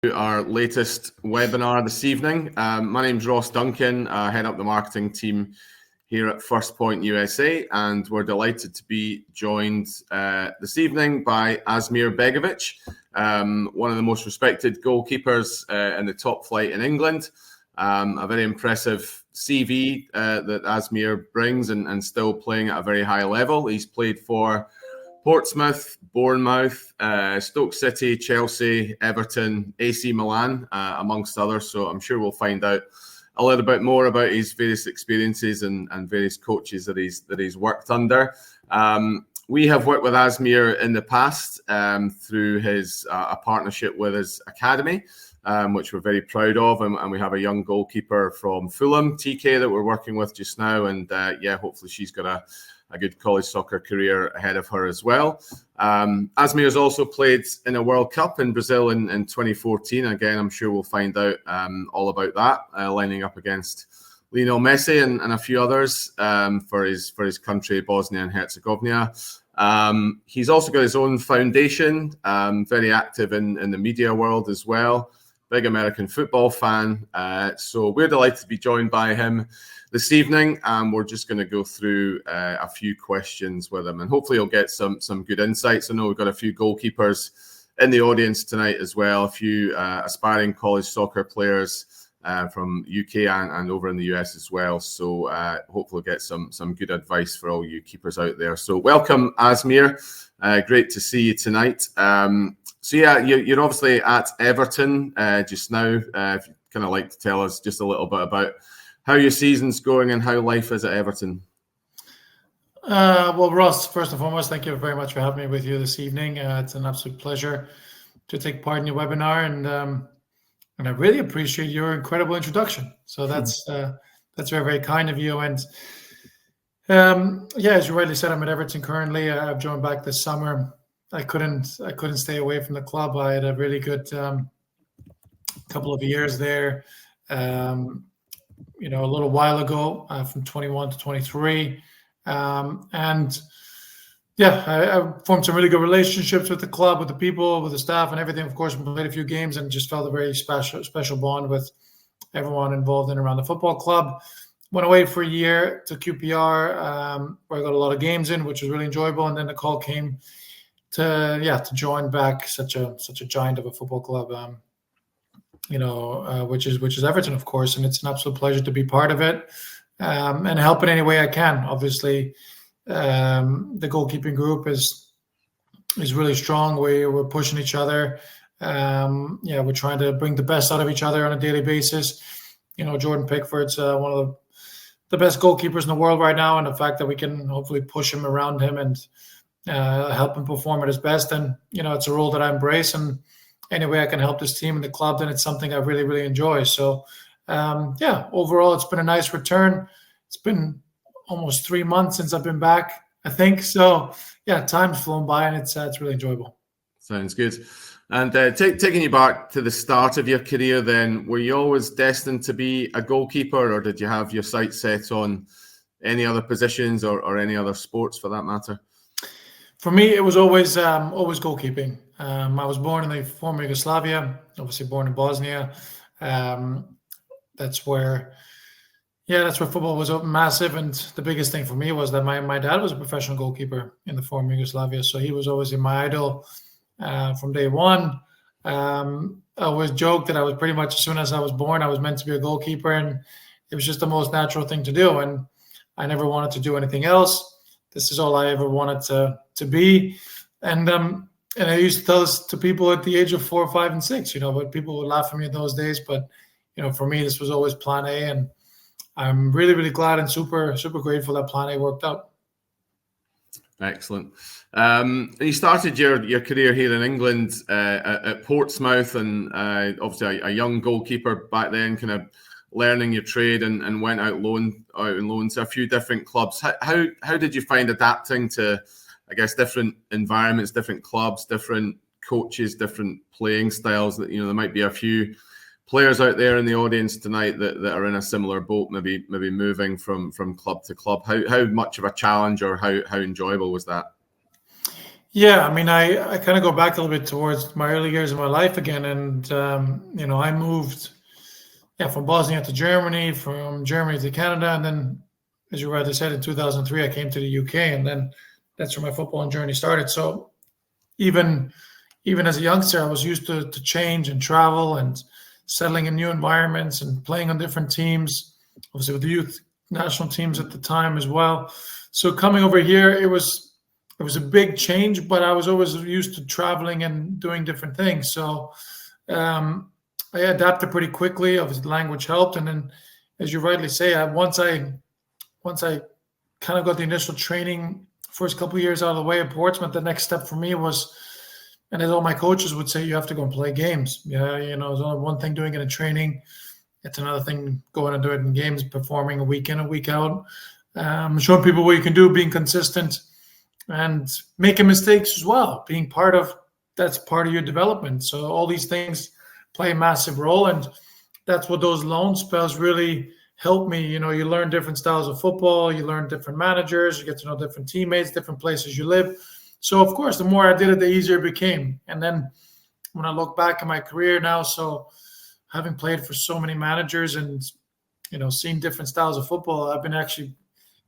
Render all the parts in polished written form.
Our latest webinar this evening. My name's Ross Duncan. I head up the marketing team here at First Point USA, and we're delighted to be joined this evening by Asmir Begović, one of the most respected goalkeepers in the top flight in England. A very impressive CV that Asmir brings and still playing at a very high level. He's played for Portsmouth, Bournemouth, Stoke City, Chelsea, Everton, AC Milan, amongst others. So I'm sure we'll find out a little bit more about his various experiences and various coaches that he's worked under. We have worked with Asmir in the past through his a partnership with his academy, which we're very proud of, and we have a young goalkeeper from Fulham, TK, that we're working with just now, and hopefully she's got a good college soccer career ahead of her as well. Asmir has also played in a World Cup in Brazil in 2014. Again, I'm sure we'll find out all about that, lining up against Lionel Messi and a few others for his country, Bosnia and Herzegovina. He's also got his own foundation, very active in the media world as well. Big American football fan. So we're delighted to be joined by him this evening, and we're just going to go through a few questions with him, and hopefully he'll get some good insights. I know we've got a few goalkeepers in the audience tonight as well, a few aspiring college soccer players from UK and over in the US as well. So hopefully we'll get some good advice for all you keepers out there. So welcome, Asmir. Great to see you tonight. You're obviously at Everton just now. If you'd kind of like to tell us just a little bit about how your season's going and how life is at Everton. Well, Ross, first and foremost, thank you very much for having me with you this evening. It's an absolute pleasure to take part in your webinar, and I really appreciate your incredible introduction. So that's very, very kind of you. And as you rightly said, I'm at Everton currently. I've joined back this summer. I couldn't stay away from the club. I had a really good couple of years there. A little while ago, from 21 to 23. I formed some really good relationships with the club, with the people, with the staff and everything. Of course, we played a few games and just felt a very special bond with everyone involved in and around the football club. Went away for a year to QPR, where I got a lot of games in, which was really enjoyable. And then the call came to join back such a giant of a football club. Which is Everton, of course, and it's an absolute pleasure to be part of it and help in any way I can. Obviously, the goalkeeping group is really strong. We're pushing each other. We're trying to bring the best out of each other on a daily basis. Jordan Pickford's one of the best goalkeepers in the world right now, and the fact that we can hopefully push him around him and help him perform at his best, and it's a role that I embrace, and any way I can help this team and the club, then it's something I really, really enjoy. So, overall, it's been a nice return. It's been almost 3 months since I've been back, I think. So, time's flown by, and it's really enjoyable. Sounds good. And taking you back to the start of your career then, were you always destined to be a goalkeeper, or did you have your sights set on any other positions or any other sports for that matter? For me, it was always goalkeeping. I was born in the former Yugoslavia, obviously born in Bosnia. That's where football was massive. And the biggest thing for me was that my dad was a professional goalkeeper in the former Yugoslavia. So he was always my idol from day one. I always joked that I was pretty much, as soon as I was born, I was meant to be a goalkeeper. And it was just the most natural thing to do. And I never wanted to do anything else. This is all I ever wanted to be. And I used to tell this to people at the age of 4, 5, and 6, but people would laugh at me in those days. But, for me, this was always plan A. And I'm really, really glad and super, super grateful that plan A worked out. Excellent. You started your career here in England at Portsmouth, and obviously a young goalkeeper back then, kind of learning your trade, and went out on loan to a few different clubs. How did you find adapting to, I guess, different environments, different clubs, different coaches, different playing styles? That there might be a few players out there in the audience tonight that are in a similar boat, maybe moving from club to club. How much of a challenge or how enjoyable was that? Yeah, I mean, I kind of go back a little bit towards my early years of my life again, and I moved, yeah, from Bosnia to Germany, from Germany to Canada, and then, as you rightly said, in 2003, I came to the UK, and then that's where my footballing journey started. So even as a youngster, I was used to change and travel and settling in new environments and playing on different teams, obviously with the youth national teams at the time as well. So coming over here, it was a big change, but I was always used to traveling and doing different things. So I adapted pretty quickly. Obviously, the language helped, and then, as you rightly say, once I kind of got the initial training, first couple of years out of the way at Portsmouth, the next step for me was, and as all my coaches would say, you have to go and play games. Yeah, it's only one thing doing it in training. It's another thing going and do it in games, performing a week in, a week out, showing people what you can do, being consistent, and making mistakes as well. That's part of your development. So all these things play a massive role, and that's what those loan spells really help me. You learn different styles of football, you learn different managers, you get to know different teammates, different places you live. So of course, the more I did it, the easier it became. And then when I look back at my career now, so having played for so many managers and seen different styles of football, I've been actually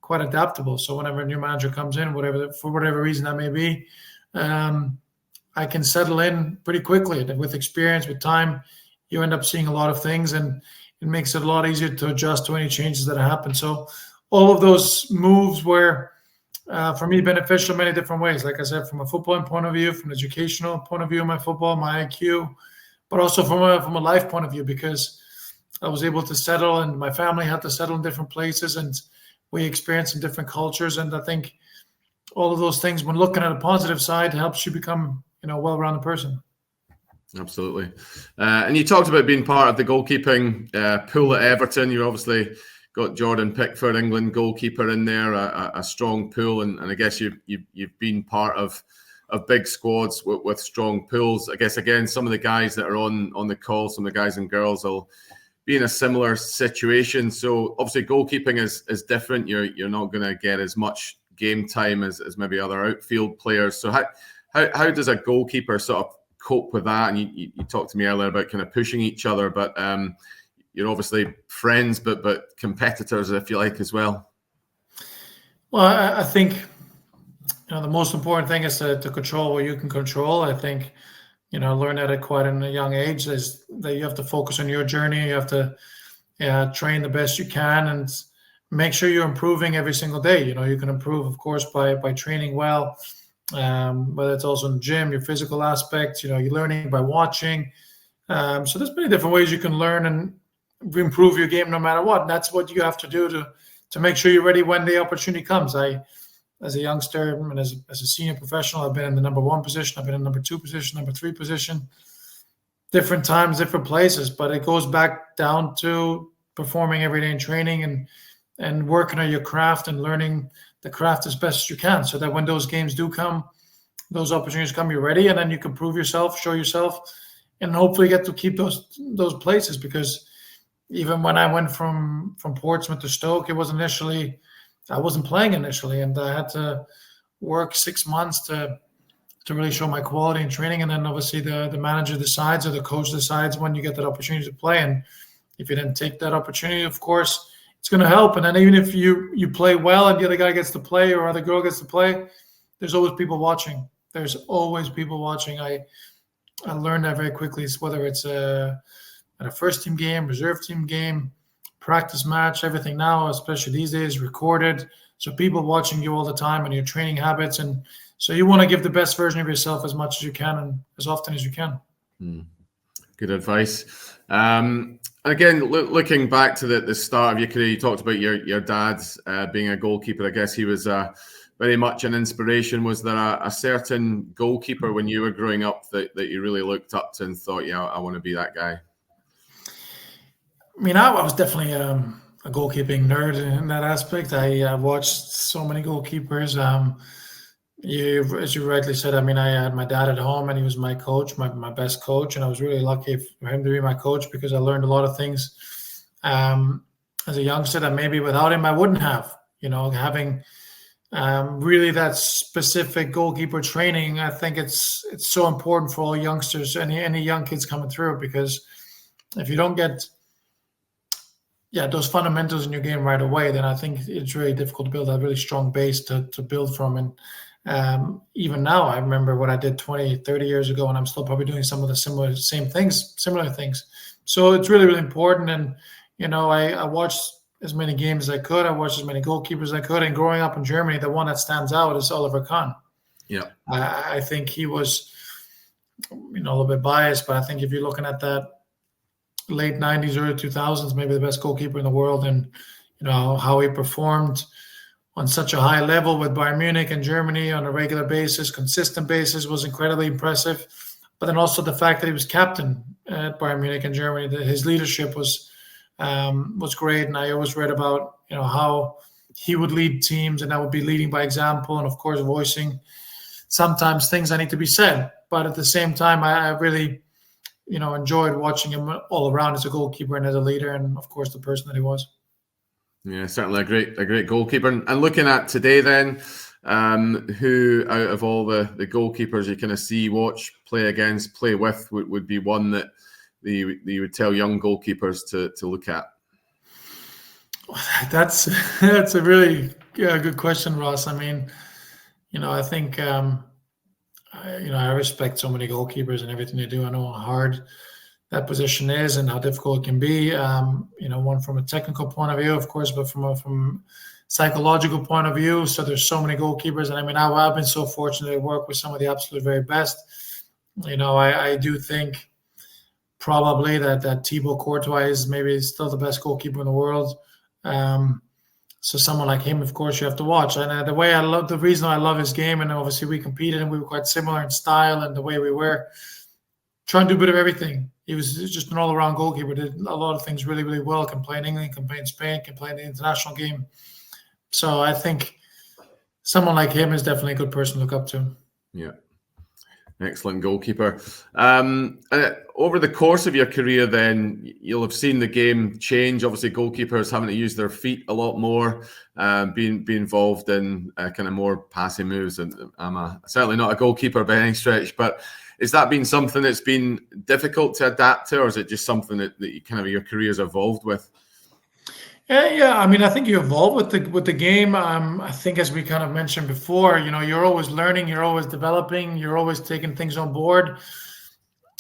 quite adaptable. So whenever a new manager comes in, for whatever reason that may be, I can settle in pretty quickly. And with experience, with time, you end up seeing a lot of things, and it makes it a lot easier to adjust to any changes that happen. So all of those moves were, for me, beneficial in many different ways. Like I said, from a footballing point of view, from an educational point of view, my football, my IQ, but also from a life point of view, because I was able to settle, and my family had to settle in different places, and we experienced in different cultures. And I think all of those things, when looking at a positive side, helps you become a well-rounded person. Absolutely. And you talked about being part of the goalkeeping pool at Everton. You obviously got Jordan Pickford, England goalkeeper, in there, a strong pool, and I guess you've been part of big squads with strong pools. I guess, again, some of the guys that are on the call, some of the guys and girls will be in a similar situation. So obviously goalkeeping is different. You're not going to get as much game time as maybe other outfield players. So how does a goalkeeper sort of cope with that? And you talked to me earlier about kind of pushing each other, but you're obviously friends, but competitors, if you like, as well. Well, I think the most important thing is to control what you can control. I think learn at it quite in a young age is that you have to focus on your journey. You have to train the best you can and make sure you're improving every single day. You can improve, of course, by training well, but it's also in the gym, your physical aspects. You're learning by watching. So there's many different ways you can learn and improve your game no matter what. And that's what you have to do to make sure you're ready when the opportunity comes. As a youngster and as a senior professional, I've been in the number 1 position, I've been in number 2 position, number 3 position, different times, different places. But it goes back down to performing every day in training and working on your craft and learning the craft as best as you can, so that when those games do come, those opportunities come, you're ready, and then you can prove yourself, show yourself, and hopefully get to keep those places. Because even when I went from Portsmouth to Stoke, I wasn't playing initially, and I had to work 6 months to really show my quality in training. And then obviously the manager decides, or the coach decides, when you get that opportunity to play. And if you didn't take that opportunity, of course, it's going to help. And then even if you play well and the other guy gets to play or other girl gets to play, there's always people watching. There's always people watching. I learned that very quickly, whether it's at a first team game, reserve team game, practice match, everything now, especially these days, recorded. So people watching you all the time and your training habits. And so you want to give the best version of yourself as much as you can and as often as you can. Good advice. Again, looking back to the start of your career, you talked about your dad's being a goalkeeper. I guess he was very much an inspiration. Was there a certain goalkeeper when you were growing up that you really looked up to and thought, yeah, I want to be that guy? I mean, I was definitely a goalkeeping nerd in that aspect. I watched so many goalkeepers. As you rightly said, I mean, I had my dad at home, and he was my coach, my best coach, and I was really lucky for him to be my coach, because I learned a lot of things as a youngster that maybe without him I wouldn't have. Having really that specific goalkeeper training, I think it's so important for all youngsters, any young kids coming through, because if you don't get those fundamentals in your game right away, then I think it's really difficult to build a really strong base to build from. And even now, I remember what I did 20, 30 years ago, and I'm still probably doing some of the similar things. So it's really, really important. And, I watched as many games as I could. I watched as many goalkeepers as I could. And growing up in Germany, the one that stands out is Oliver Kahn. Yeah. I think he was, a little bit biased, but I think if you're looking at that late 90s, early 2000s, maybe the best goalkeeper in the world, and, how he performed on such a high level with Bayern Munich and Germany on a regular basis, consistent basis, was incredibly impressive. But then also the fact that he was captain at Bayern Munich and Germany, that his leadership was great. And I always read about, how he would lead teams, and that would be leading by example, and of course voicing sometimes things that need to be said. But at the same time, I really, enjoyed watching him all around as a goalkeeper and as a leader, and of course the person that he was. Yeah, certainly a great goalkeeper. And looking at today, then, who out of all the goalkeepers you kind of see, watch, play against, play with, would be one that you would tell young goalkeepers to look at? That's a really good question, Ross. I mean, I think I respect so many goalkeepers and everything they do. I know how hard that position is and how difficult it can be. One from a technical point of view, of course, but from a psychological point of view. So there's so many goalkeepers, and I mean, I've been so fortunate to work with some of the absolute very best. I do think probably that Thibaut Courtois is maybe still the best goalkeeper in the world. So someone like him, of course, you have to watch. And the reason I love his game, and obviously we competed and we were quite similar in style and the way we were, trying to do a bit of everything. He was just an all-around goalkeeper, did a lot of things really, really well, can play in England, can play in Spain, can play in the international game. So I think someone like him is definitely a good person to look up to. Yeah. Excellent goalkeeper. Over the course of your career, then, you'll have seen the game change. Obviously, goalkeepers having to use their feet a lot more, being involved in kind of more passing moves. And I'm certainly not a goalkeeper by any stretch, but has that been something that's been difficult to adapt to, or is it just something that you kind of your career's evolved with? Yeah. I mean, I think you evolve with the game. I think, as we kind of mentioned before, you're always learning, you're always developing, you're always taking things on board.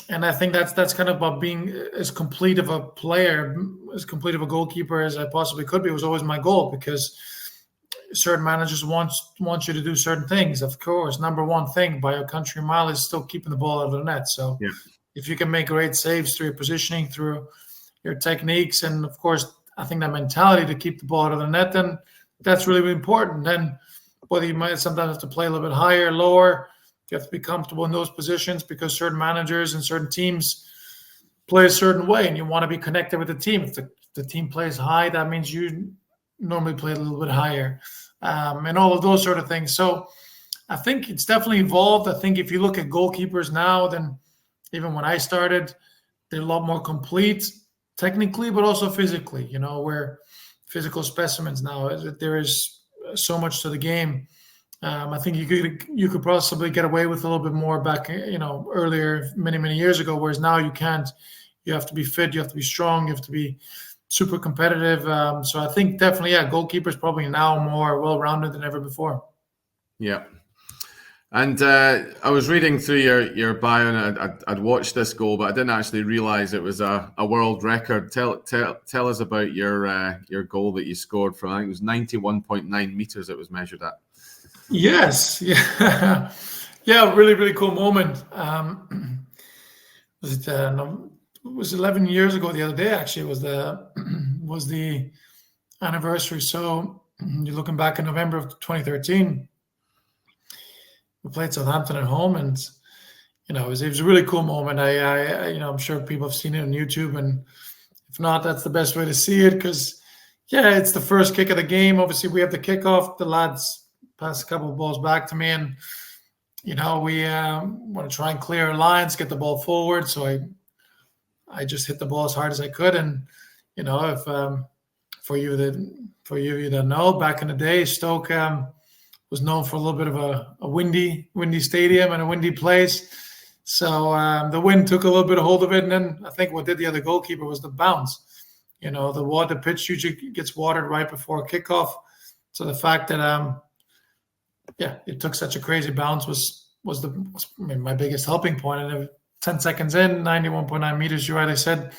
And I think that's kind of about being as complete of a player, as complete of a goalkeeper as I possibly could be. It was always my goal, because certain managers want you to do certain things. Of course, number one thing by a country mile is still keeping the ball out of the net. So if you can make great saves through your positioning, through your techniques, and of course, I think that mentality to keep the ball out of the net, then that's really, really important. Then whether you might sometimes have to play a little bit higher, lower, you have to be comfortable in those positions, because certain managers and certain teams play a certain way, and you want to be connected with the team. If the team plays high, that means you normally play a little bit higher, and all of those sort of things. So I think it's definitely evolved. I think if you look at goalkeepers now, then even when I started, they're a lot more complete technically, but also physically, we're physical specimens now. There is so much to the game. I think you could possibly get away with a little bit more back, earlier, many, many years ago, whereas now you can't. You have to be fit, you have to be strong, you have to be super competitive. So I think definitely, goalkeepers probably now more well-rounded than ever before. Yeah. And I was reading through your bio, and I'd watched this goal, but I didn't actually realize it was a world record. Tell us about your goal that you scored from, I think it was 91.9 meters it was measured at. Yes. Yeah. Yeah, really, really cool moment. It was 11 years ago the other day, actually. It was the anniversary. So you're looking back in November of 2013. We played Southampton at home, and it was a really cool moment. I'm sure people have seen it on YouTube, and if not, that's the best way to see it, because it's the first kick of the game. Obviously, we have the kickoff. The lads pass a couple of balls back to me, and we want to try and clear our lines, get the ball forward. So I just hit the ball as hard as I could, and if for you that know, back in the day, Stoke was known for a little bit of a windy stadium and a windy place. So the wind took a little bit of hold of it, and then I think what did the other goalkeeper was the bounce. The pitch usually gets watered right before kickoff. So the fact that it took such a crazy bounce was my biggest helping point. And 10 seconds in, 91.9 meters, you rightly said,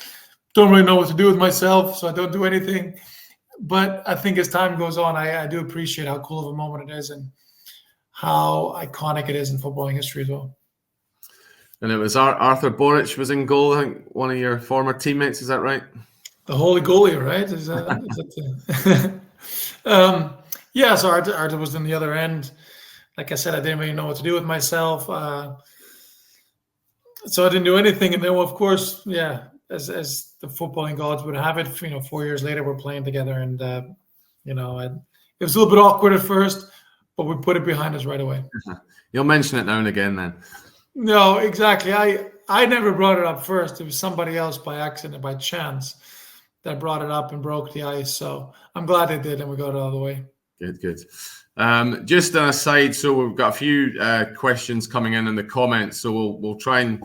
don't really know what to do with myself, so I don't do anything. But I think as time goes on, I do appreciate how cool of a moment it is and how iconic it is in footballing history as well. And it was Arthur Boric was in goal, I think, one of your former teammates, is that right? The holy goalie, right? So Arthur was on the other end. Like I said, I didn't really know what to do with myself. So I didn't do anything. And then, of course, as the footballing gods would have it, 4 years later, we're playing together. And, it was a little bit awkward at first, but we put it behind us right away. You'll mention it now and again then. No, exactly. I never brought it up first. It was somebody else by accident, by chance, that brought it up and broke the ice. So I'm glad they did, and we got it out of the way. Good. Just an aside, so we've got a few questions coming in the comments. So we'll try and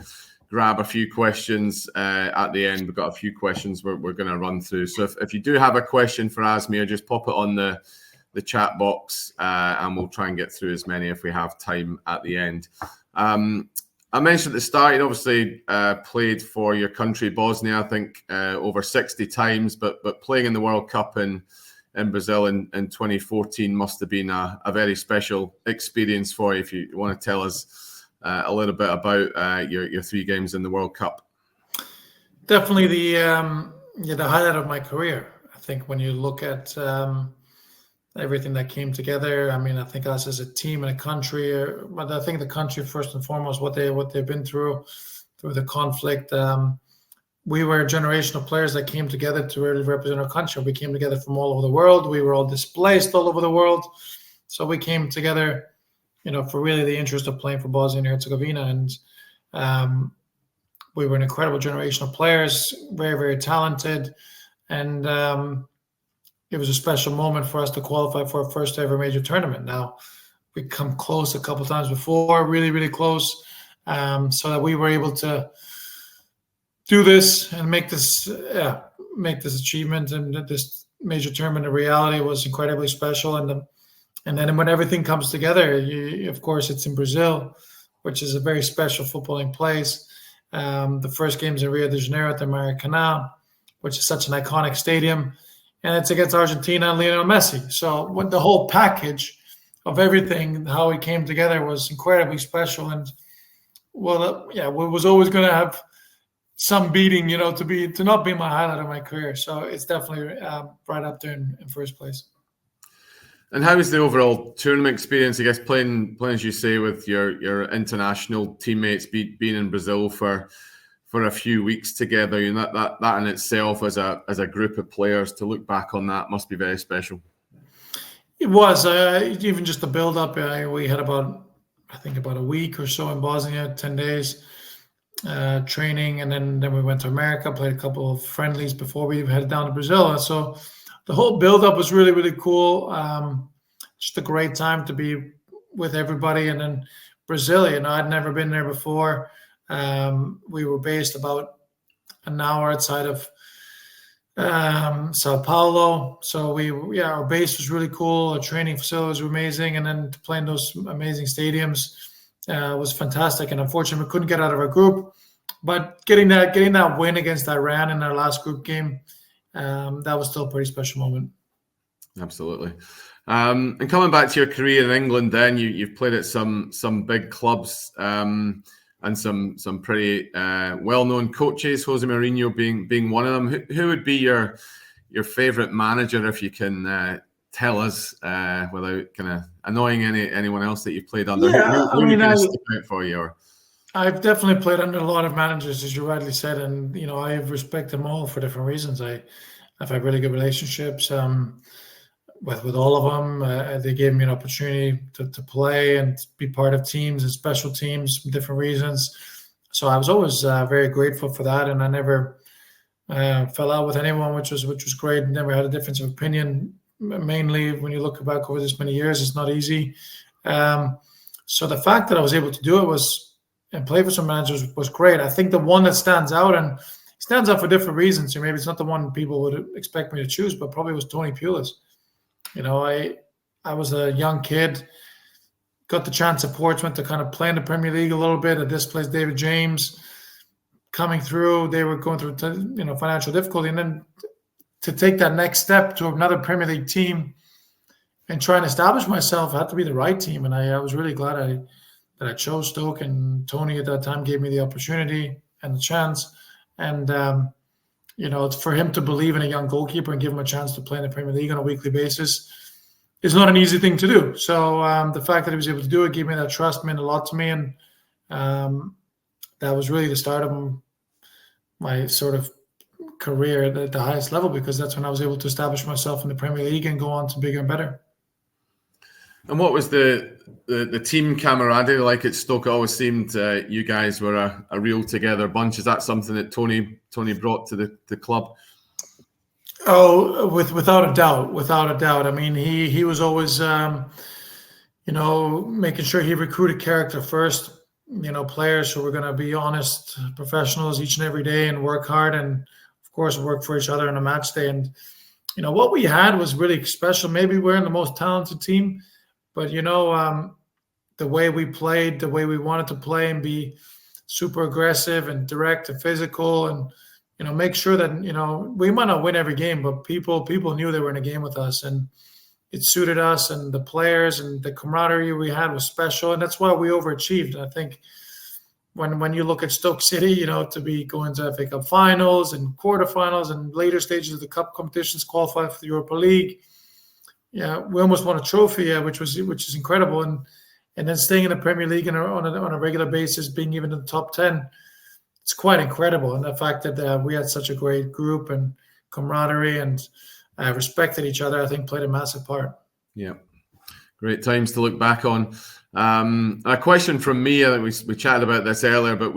grab a few questions at the end. We've got a few questions we're going to run through. So if you do have a question for Asmir, just pop it on the chat box, and we'll try and get through as many if we have time at the end. I mentioned at the start, you obviously played for your country, Bosnia, I think over 60 times, but playing in the World Cup in Brazil in 2014 must have been a very special experience for you. If you want to tell us a little bit about your 3 games in the World Cup. Definitely the highlight of my career. I think when you look at everything that came together. I mean, I think us as a team and a country, but I think the country first and foremost, what they've been through the conflict. We were a generation of players that came together to really represent our country. We came together from all over the world. We were all displaced all over the world. So we came together, for really the interest of playing for Bosnia and Herzegovina. And we were an incredible generation of players, very, very talented. And it was a special moment for us to qualify for our first ever major tournament. Now, we come close a couple times before, really, really close, so that we were able to do this and make this achievement and this major tournament a reality was incredibly special. And then when everything comes together, of course, it's in Brazil, which is a very special footballing place. The first game's in Rio de Janeiro at the Maracanã, which is such an iconic stadium. And it's against Argentina and Lionel Messi. So when the whole package of everything, how it came together was incredibly special. And it was always going to have some beating, to not be my highlight of my career. So it's definitely right up there in first place. And how was the overall tournament experience? I guess playing as you say with your international teammates, being in Brazil for a few weeks together, that in itself as a group of players, to look back on that must be very special. It was even just the build up. We had about a week or so in Bosnia, 10 days training, and then we went to America, played a couple of friendlies before we headed down to Brazil. And so the whole build up was really, really cool. Just a great time to be with everybody. And then Brazil, I'd never been there before. We were based about an hour outside of Sao Paulo. So our base was really cool. Our training facilities were amazing. And then to play in those amazing stadiums was fantastic. And unfortunately, we couldn't get out of our group. But getting that win against Iran in our last group game, that was still a pretty special moment. Absolutely. And coming back to your career in England, then you've played at some big clubs. And some pretty well-known coaches, Jose Mourinho being one of them. Who would be your favourite manager, if you can tell us without kind of annoying anyone else that you've played under? Yeah, who would kind of stick out for you? Or? I've definitely played under a lot of managers, as you rightly said, and I respect them all for different reasons. I've had really good relationships with all of them. They gave me an opportunity to play and be part of teams and special teams for different reasons. So I was always very grateful for that, and I never fell out with anyone, which was great. Never had a difference of opinion mainly when you look back over this many years, it's not easy. So the fact that I was able to do it and play for some managers was great. I think the one that stands out, and stands out for different reasons, so maybe it's not the one people would expect me to choose, but probably was Tony Pulis. I was a young kid, got the chance at Portsmouth to kind of play in the Premier League a little bit. At this place, David James coming through, they were going through financial difficulty, and then to take that next step to another Premier League team and try and establish myself, had to be the right team. And I was really glad that I chose Stoke, and Tony at that time gave me the opportunity and the chance. And it's for him to believe in a young goalkeeper and give him a chance to play in the Premier League on a weekly basis is not an easy thing to do. So the fact that he was able to do it, gave me that trust, meant a lot to me. And that was really the start of my sort of career at the highest level, because that's when I was able to establish myself in the Premier League and go on to bigger and better. And what was the team camaraderie like at Stoke? It always seemed you guys were a real together bunch. Is that something that Tony brought to the club? Oh, without a doubt. I mean, he was always, making sure he recruited character first. Players who were going to be honest professionals each and every day and work hard, and of course work for each other on a match day. And what we had was really special. Maybe we weren't the most talented team, but the way we played, the way we wanted to play and be super aggressive and direct and physical, and make sure that we might not win every game, but people knew they were in a game with us, and it suited us, and the players and the camaraderie we had was special, and that's why we overachieved. And I think when you look at Stoke City, to be going to FA Cup finals and quarterfinals and later stages of the cup competitions, qualify for the Europa League. Yeah, we almost won a trophy, which is incredible, and then staying in the Premier League on a regular basis, being even in the top 10, it's quite incredible. And the fact that we had such a great group and camaraderie and respected each other, I think played a massive part. Yeah, great times to look back on. A question from me, I think we chatted about this earlier, but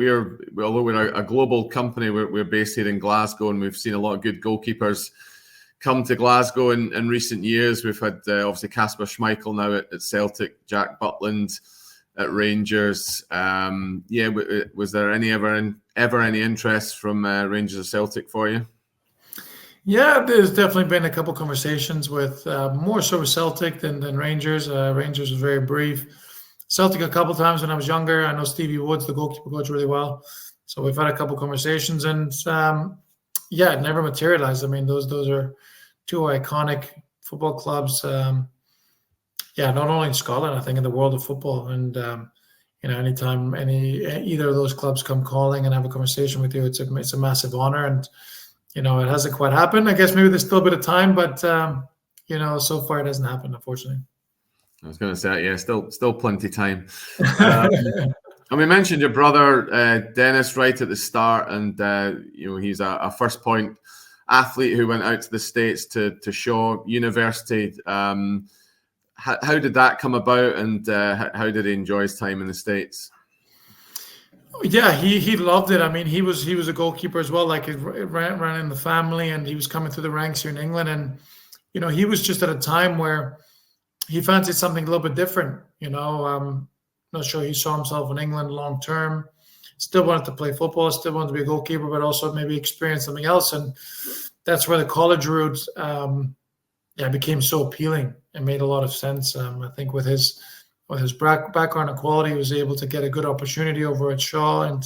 although we're a global company, we're based here in Glasgow, and we've seen a lot of good goalkeepers come to Glasgow in recent years. We've had obviously Kasper Schmeichel now at Celtic, Jack Butland at Rangers. Was there ever any interest from Rangers or Celtic for you? Yeah, there's definitely been a couple conversations with more so with Celtic than Rangers. Rangers was very brief. Celtic a couple times when I was younger. I know Stevie Woods, the goalkeeper coach, really well. So we've had a couple conversations, and it never materialized. I mean, those are two iconic football clubs. Not only in Scotland, I think in the world of football. And anytime either of those clubs come calling and have a conversation with you, it's a massive honor. And it hasn't quite happened. I guess maybe there's still a bit of time, but so far it hasn't happened, unfortunately. I was going to say, yeah, still plenty time. And we mentioned your brother Dennis right at the start, and he's a first point athlete who went out to the States to Shaw University. How did that come about, and how did he enjoy his time in the States? Yeah, he loved it. I mean, he was a goalkeeper as well. Like, it ran in the family, and he was coming through the ranks here in England. And he was just at a time where he fancied something a little bit different. Not sure he saw himself in England long term. Still wanted to play football. Still wanted to be a goalkeeper, but also maybe experience something else. And that's where the college route became so appealing. It made a lot of sense. I think with his background and quality, he was able to get a good opportunity over at Shaw, and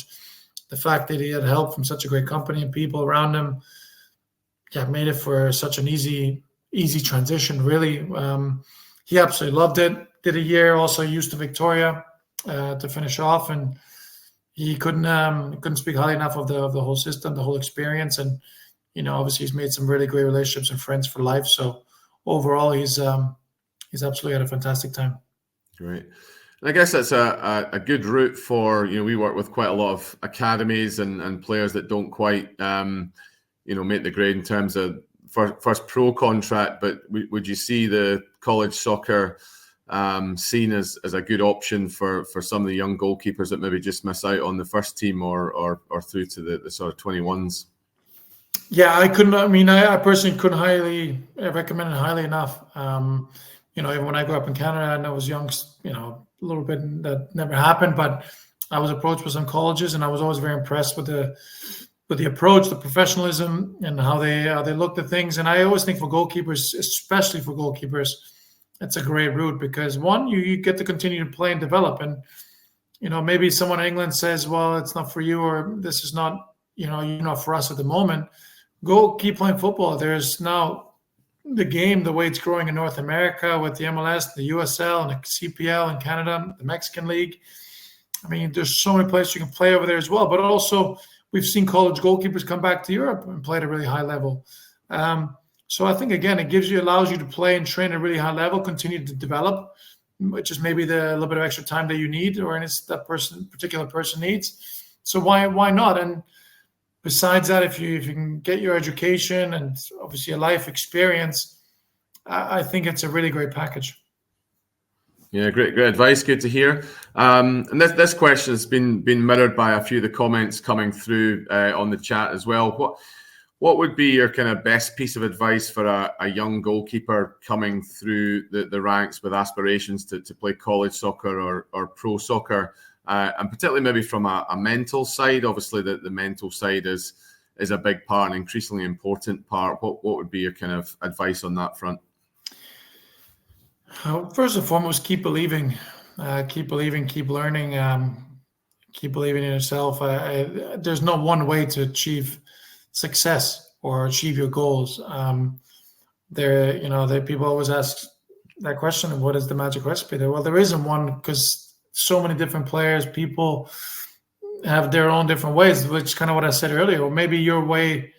the fact that he had help from such a great company and people around him, made it for such an easy transition. Really, he absolutely loved it. Did a year also used to Victoria to finish off, and he couldn't speak highly enough of the whole system, the whole experience, and obviously he's made some really great relationships and friends for life. So overall, he's absolutely had a fantastic time. Great. And I guess that's a good route for, we work with quite a lot of academies and players that don't quite, make the grade in terms of first pro contract. But would you see the college soccer seen as a good option for some of the young goalkeepers that maybe just miss out on the first team or through to the sort of 21s? Yeah, I couldn't. I mean, I personally couldn't highly recommend it highly enough. Even when I grew up in Canada and I was young, a little bit that never happened, but I was approached by some colleges, and I was always very impressed with the approach, the professionalism, and how they looked at things. And I always think for goalkeepers, especially for goalkeepers, it's a great route because one, you get to continue to play and develop, and maybe someone in England says, well, it's not for you, or this is not, you're not for us at the moment. Go keep playing football. There's now the game, the way it's growing in North America with the MLS, the USL, and the CPL in Canada, the Mexican League. I mean, there's so many places you can play over there as well. But also, we've seen college goalkeepers come back to Europe and play at a really high level. So I think, again, it allows you to play and train at a really high level, continue to develop, which is maybe the little bit of extra time that you need, or particular person needs. So why not? And besides that, if you can get your education and obviously a life experience, I think it's a really great package. Yeah, great advice. Good to hear. And this question has been mirrored by a few of the comments coming through on the chat as well. What would be your kind of best piece of advice for a young goalkeeper coming through the ranks with aspirations to play college soccer or pro soccer? And particularly maybe from a mental side. Obviously, the mental side is a big part, an increasingly important part. What would be your kind of advice on that front? First and foremost, keep believing, keep learning, keep believing in yourself. There's no one way to achieve success or achieve your goals. People always ask that question: what is the magic recipe? Well, there isn't one, because so many different players, people have their own different ways, which is kind of what I said earlier. Or maybe your way,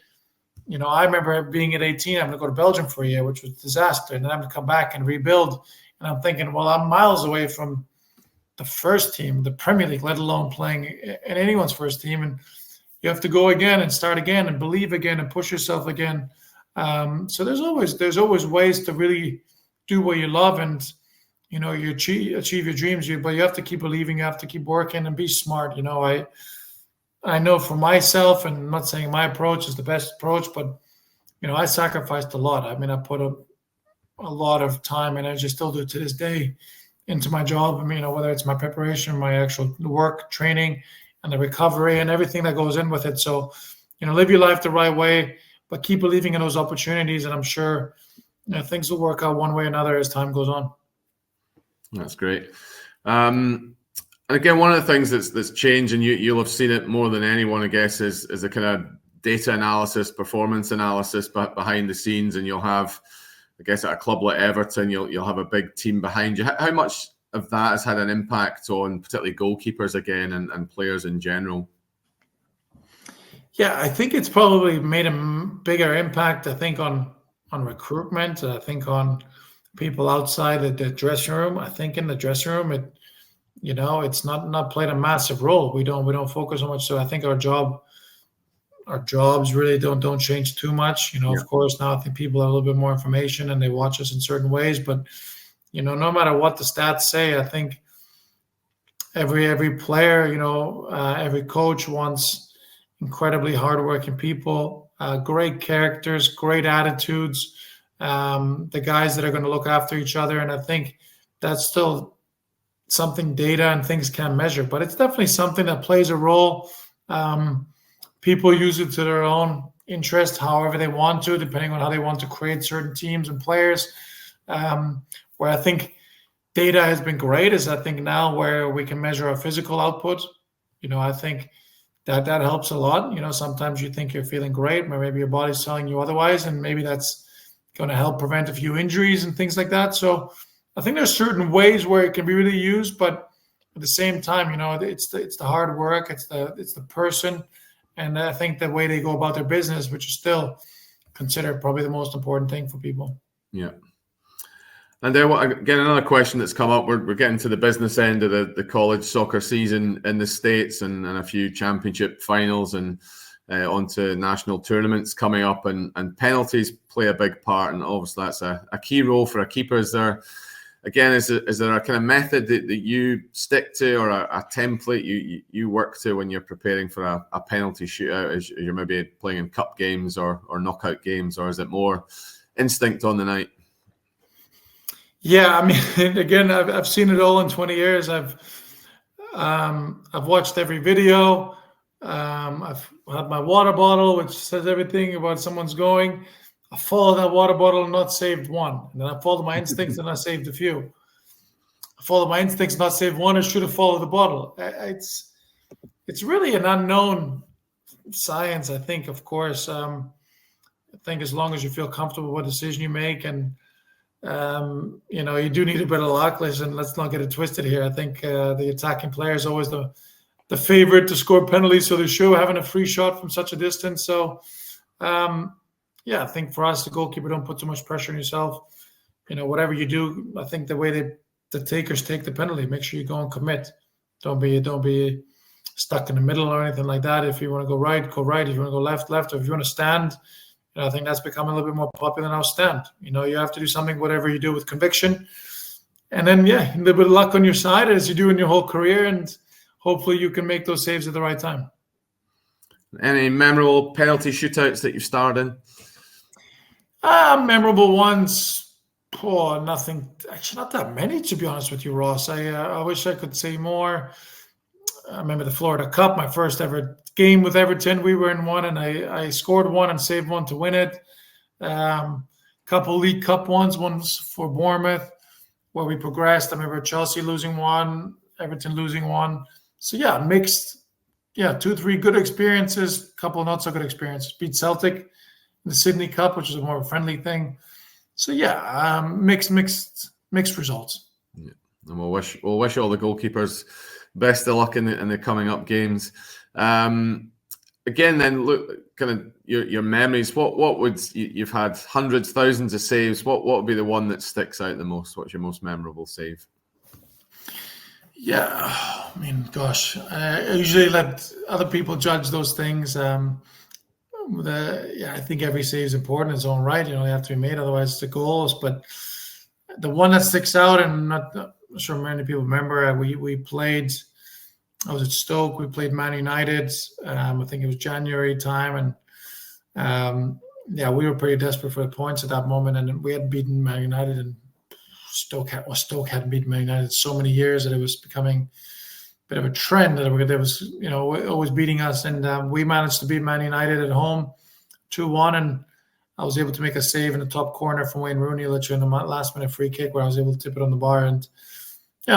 I remember being at 18, I'm going to go to Belgium for a year, which was a disaster. And then I'm going to come back and rebuild. And I'm thinking, well, I'm miles away from the first team, the Premier League, let alone playing in anyone's first team. And you have to go again and start again and believe again and push yourself again. So there's always ways to really do what you love, and you achieve your dreams, but you have to keep believing, you have to keep working and be smart. I know for myself, and I'm not saying my approach is the best approach, but I sacrificed a lot. I mean, I put a lot of time, and I just still do to this day, into my job. I mean, whether it's my preparation, my actual work, training, and the recovery, and everything that goes in with it. So, live your life the right way, but keep believing in those opportunities, and I'm sure things will work out one way or another as time goes on. That's great. Again, one of the things that's changed, and you'll have seen it more than anyone, I guess, is a kind of data analysis, performance analysis behind the scenes. And you'll have, I guess, at a club like Everton, you'll have a big team behind you. How much of that has had an impact on particularly goalkeepers again and players in general? Yeah, I think it's probably made a bigger impact, I think, on recruitment. I think on people outside the dressing room. I think in the dressing room, it's not played a massive role. We don't focus on much. So I think our jobs really don't change too much. Of course, now I think people have a little bit more information and they watch us in certain ways. But no matter what the stats say, I think every player, every coach wants incredibly hardworking people, great characters, great attitudes. The guys that are going to look after each other. And I think that's still something data and things can't measure, but it's definitely something that plays a role. People use it to their own interest, however they want to, depending on how they want to create certain teams and players. Where I think data has been great is I think now where we can measure our physical output. I think that helps a lot. Sometimes you think you're feeling great, but maybe your body's telling you otherwise, and maybe that's going to help prevent a few injuries and things like that. So I think there's certain ways where it can be really used, but at the same time, it's the hard work, it's the person, and I think the way they go about their business, which is still considered probably the most important thing for people. Yeah. And then again, another question that's come up. We're getting to the business end of the college soccer season in the States, and a few championship finals and onto national tournaments coming up, and penalties play a big part, and obviously that's a key role for a keeper. Is again, is there a kind of method that you stick to, or a template you work to when you're preparing for a penalty shootout, as you're maybe playing in cup games or knockout games, or is it more instinct on the night? Yeah, I mean, again, I've seen it all in 20 years. I've watched every video. I've had my water bottle, which says everything about someone's going. I followed that water bottle and not saved one. And then I followed my instincts and I saved a few. I followed my instincts, not saved one, and should have followed the bottle. It's really an unknown science, I think, of course. I think as long as you feel comfortable with what decision you make, and you do need a bit of luck. Listen, let's not get it twisted here. I think the attacking player is always the favorite to score penalties, so they show having a free shot from such a distance. So, I think for us, the goalkeeper, don't put too much pressure on yourself. Whatever you do, I think the way the takers take the penalty, make sure you go and commit. Don't be stuck in the middle or anything like that. If you want to go right, go right. If you want to go left, left. Or if you want to stand, I think that's becoming a little bit more popular now. Stand. You have to do something, whatever you do, with conviction. And then, a little bit of luck on your side, as you do in your whole career, and hopefully you can make those saves at the right time. Any memorable penalty shootouts that you've starred in? Memorable ones. Nothing. Actually, not that many, to be honest with you, Ross. I wish I could say more. I remember the Florida Cup, my first ever game with Everton. We were in one, and I scored one and saved one to win it. Couple League Cup ones for Bournemouth, where we progressed. I remember Chelsea losing one, Everton losing one. So mixed. 2-3 good experiences, couple not so good experiences. Beat Celtic in the Sydney Cup, which is a more friendly thing. So mixed results. Yeah. And we'll wish all the goalkeepers best of luck in the coming up games. Again, then look, kind of your memories. What would you've had hundreds, thousands of saves? What would be the one that sticks out the most? What's your most memorable save? Yeah, I mean, gosh, I usually let other people judge those things. I think every save is important in its own right. They have to be made, otherwise it's the goals. But the one that sticks out, and I'm not sure many people remember, we played. I was at Stoke. We played Man United. I think it was January time, and we were pretty desperate for the points at that moment, and we had beaten Man United, and Stoke hadn't beaten Man United so many years that it was becoming a bit of a trend that there was always beating us, and we managed to beat Man United at home 2-1, and I was able to make a save in the top corner from Wayne Rooney, literally in the last minute free kick, where I was able to tip it on the bar, and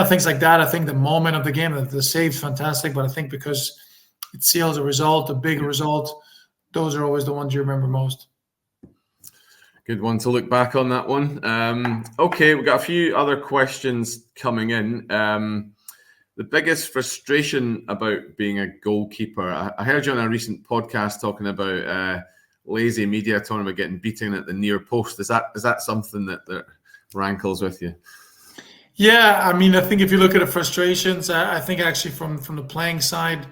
things like that. I think the moment of the game, the save's fantastic, but I think because it seals a result, a big result, those are always the ones you remember most. Good one to look back on, that one. Okay, we've got a few other questions coming in. The biggest frustration about being a goalkeeper. I heard you on a recent podcast talking about lazy media, talking about getting beaten at the near post. Is that something that rankles with you? Yeah, I mean, I think if you look at the frustrations, I think actually from the playing side,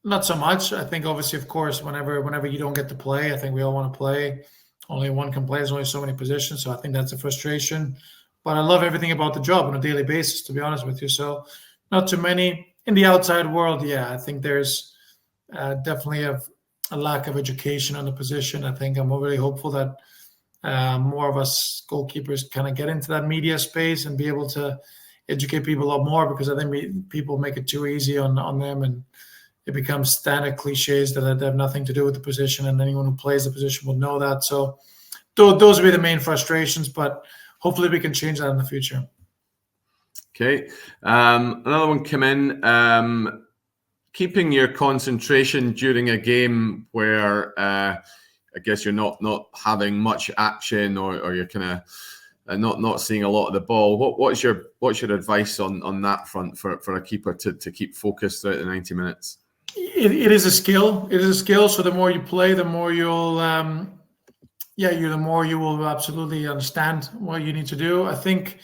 not so much. I think obviously, of course, whenever you don't get to play, I think we all want to play. Only one can play. There's only so many positions, so I think that's a frustration. But I love everything about the job on a daily basis, to be honest with you. So not too many. In the outside world, I think there's definitely a lack of education on the position. I think I'm really hopeful that more of us goalkeepers kind of get into that media space and be able to educate people a lot more, because I think people make it too easy on them, and it becomes standard cliches that have nothing to do with the position, and anyone who plays the position will know that. So those would be the main frustrations, but hopefully we can change that in the future. Okay. Another one come in. Keeping your concentration during a game where I guess you're not having much action, or you're kind of not seeing a lot of the ball. What's your advice on that front for a keeper to keep focused throughout the 90 minutes? It is a skill. It is a skill. So the more you play, the more you'll, the more you will absolutely understand what you need to do. I think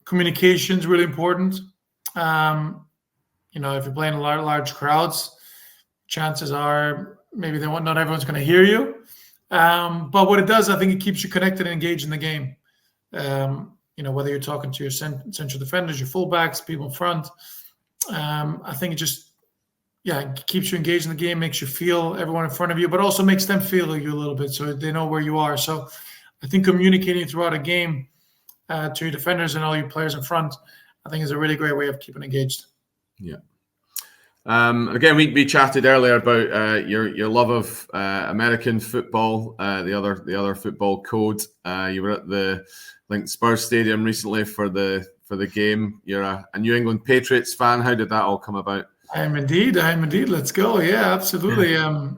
communication is really important. If you're playing in large crowds, chances are maybe not everyone's going to hear you. But what it does, I think it keeps you connected and engaged in the game. whether you're talking to your central defenders, your fullbacks, people in front. I think it just, it keeps you engaged in the game, makes you feel everyone in front of you, but also makes them feel you a little bit so they know where you are. So I think communicating throughout a game to your defenders and all your players in front, I think is a really great way of keeping engaged. Yeah. Again, we chatted earlier about your love of American football, the other football code. You were at the Spurs Stadium recently for the game. You're a New England Patriots fan. How did that all come about? I am indeed. Let's go. Yeah, absolutely. I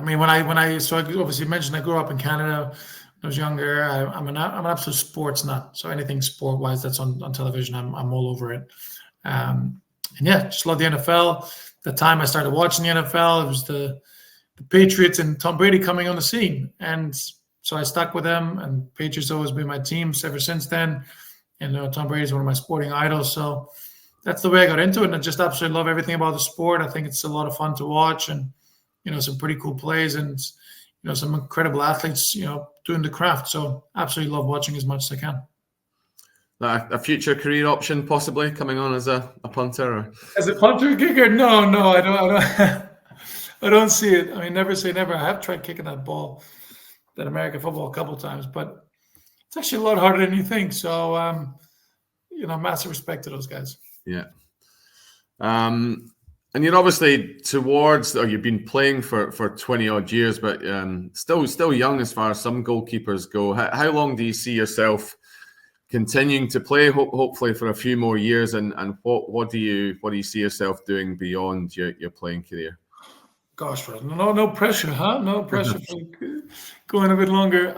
mean, when I obviously mentioned I grew up in Canada. When I was younger. I'm an absolute sports nut. So anything sport wise that's on television, I'm all over it. And just love the NFL. The time I started watching the NFL, it was the Patriots and Tom Brady coming on the scene, and so I stuck with them. And Patriots always been my team ever since then. And Tom Brady is one of my sporting idols. So that's the way I got into it, and I just absolutely love everything about the sport. I think it's a lot of fun to watch, and some pretty cool plays, and some incredible athletes, doing the craft. So absolutely love watching as much as I can. A future career option, possibly coming on as a punter, or? As a punter, kicker? No, I don't. I don't see it. I mean, never say never. I have tried kicking that American football, a couple of times, but it's actually a lot harder than you think. So, massive respect to those guys. Yeah. And you're obviously you've been playing for 20 odd years, but still young as far as some goalkeepers go. How long do you see yourself continuing to play? Hopefully for a few more years. And what do you see yourself doing beyond your playing career? Gosh, no pressure, huh? No pressure for going a bit longer.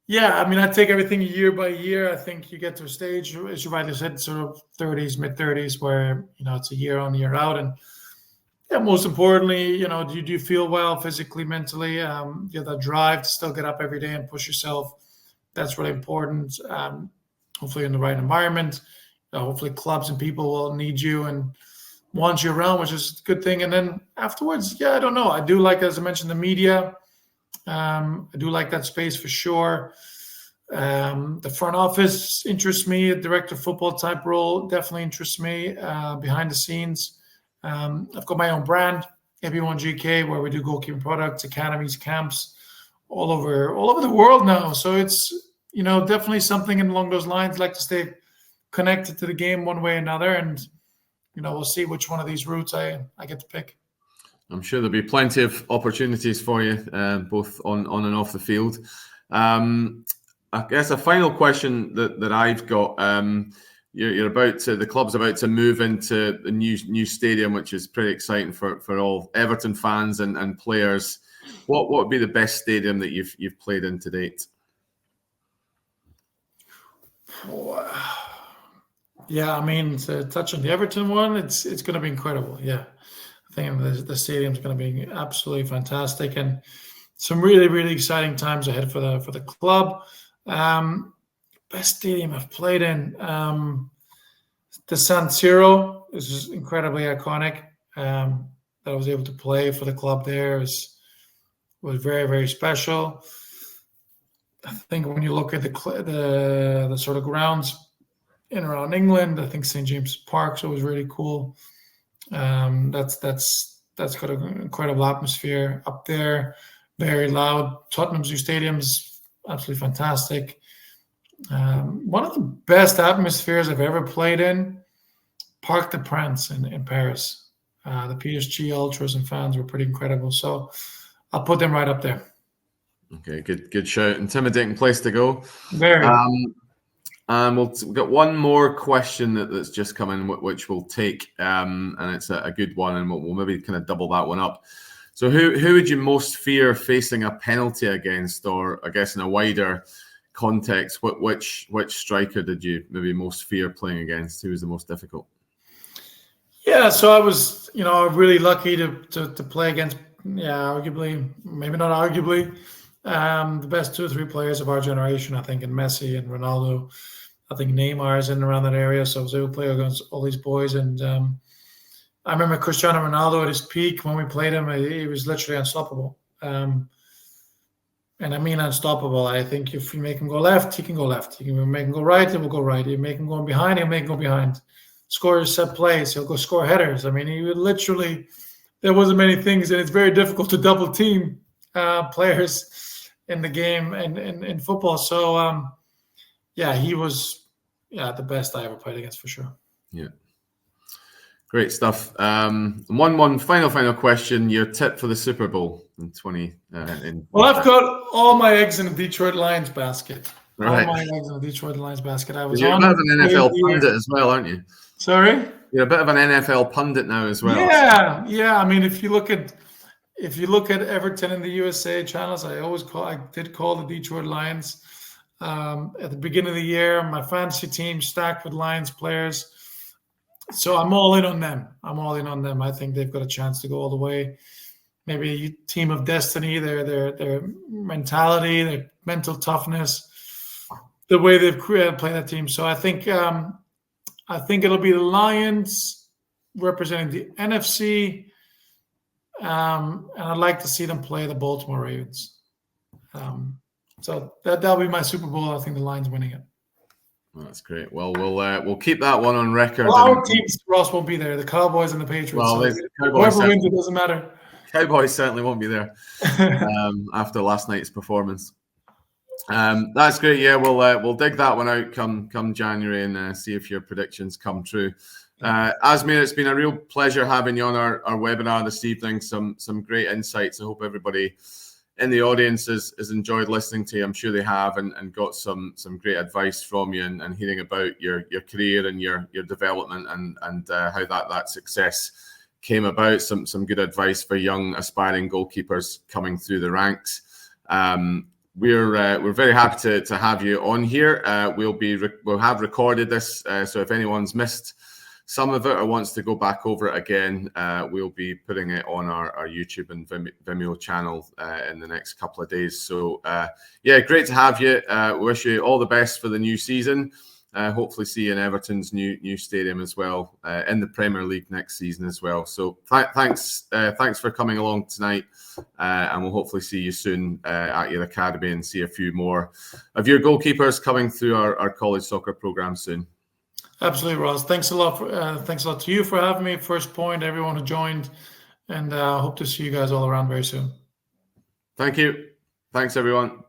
I mean, I take everything year by year. I think you get to a stage, as you rightly said, sort of 30s, mid-30s, where, it's a year on, year out. And most importantly, do you feel well physically, mentally? You have that drive to still get up every day and push yourself. That's really important. Hopefully in the right environment. Hopefully clubs and people will need you and want you around, which is a good thing. And then afterwards, I don't know. I do like, as I mentioned, the media. I do like that space for sure. The front office interests me. A director of football type role definitely interests me. Behind the scenes, I've got my own brand, AB1GK, where we do goalkeeping products, academies, camps, all over the world now. So it's definitely something along those lines. I'd like to stay connected to the game one way or another, and we'll see which one of these routes I get to pick. I'm sure there'll be plenty of opportunities for you, both on and off the field. I guess a final question that I've got. The club's about to move into the new stadium, which is pretty exciting for all Everton fans and players. What would be the best stadium that you've played in to date? Yeah, I mean, to touch on the Everton one, it's going to be incredible. Yeah, I think the stadium's going to be absolutely fantastic, and some really, really exciting times ahead for the club. Best stadium I've played in, the San Siro is incredibly iconic. That I was able to play for the club there was very, very special. I think when you look at the sort of grounds in and around England, I think St. James's Park was really cool. That's got an incredible atmosphere up there, very loud. Tottenham's new stadium's absolutely fantastic. One of the best atmospheres I've ever played in, Parc des Princes in Paris. The PSG ultras and fans were pretty incredible. So I'll put them right up there. Okay, good shout. Intimidating place to go. Very. And we've got one more question that's just come in, which we'll take, and it's a good one, and we'll maybe kind of double that one up. So who would you most fear facing a penalty against, or I guess in a wider context, which striker did you maybe most fear playing against? Who was the most difficult? Yeah, so I was, really lucky to play against, arguably, maybe not arguably, the best 2 or 3 players of our generation, I think, in Messi and Ronaldo. I think Neymar is in and around that area, so I was able to play against all these boys. And I remember Cristiano Ronaldo at his peak when we played him. He was literally unstoppable. and I mean unstoppable. I think if you make him go left, he can go left. You can make him go right, he will go right. You make him go behind, he'll make him go behind. Score set plays, he'll go score headers. I mean, he would literally, there wasn't many things, and it's very difficult to double team players in the game and in football. So, yeah, he was the best I ever played against for sure. Yeah. Great stuff. One final question. Your tip for the Super Bowl in 20. Well, I've got all my eggs in the Detroit Lions basket. Right. All my eggs in the Detroit Lions basket. You're a bit of an NFL pundit as well, aren't you? Sorry? You're a bit of an NFL pundit now as well. Yeah. I mean, if you look at Everton and the USA channels, I did call the Detroit Lions at the beginning of the year. My fantasy team stacked with Lions players. So I'm all in on them. I think they've got a chance to go all the way. Maybe a team of destiny, their mentality, their mental toughness, the way they've played that team. So I think it'll be the Lions representing the NFC, and I'd like to see them play the Baltimore Ravens. So that'll be my Super Bowl. I think the Lions winning it. Well, that's great. Well, we'll keep that one on record. Well, our teams, Ross, won't be there. The Cowboys and the Patriots. Well, so whoever wins, it doesn't matter. Cowboys certainly won't be there after last night's performance. That's great. Yeah, we'll dig that one out come January and see if your predictions come true. Asmir, it's been a real pleasure having you on our webinar this evening. Some great insights. I hope everybody in the audience has enjoyed listening to you. I'm sure they have, and got some great advice from you and hearing about your career and your development and how that success came about. Some good advice for young aspiring goalkeepers coming through the ranks. We're very happy to have you on here. We'll have recorded this, so if anyone's missed some of it or wants to go back over it again, we'll be putting it on our YouTube and Vimeo channel in the next couple of days. So great to have you. Wish you all the best for the new season. Hopefully see you in Everton's new stadium as well, in the Premier League next season as well. So thanks for coming along tonight, and we'll hopefully see you soon at your academy and see a few more of your goalkeepers coming through our college soccer program soon. Absolutely, Ross. Thanks a lot to you for having me. First Point, everyone who joined, and hope to see you guys all around very soon. Thank you. Thanks, everyone.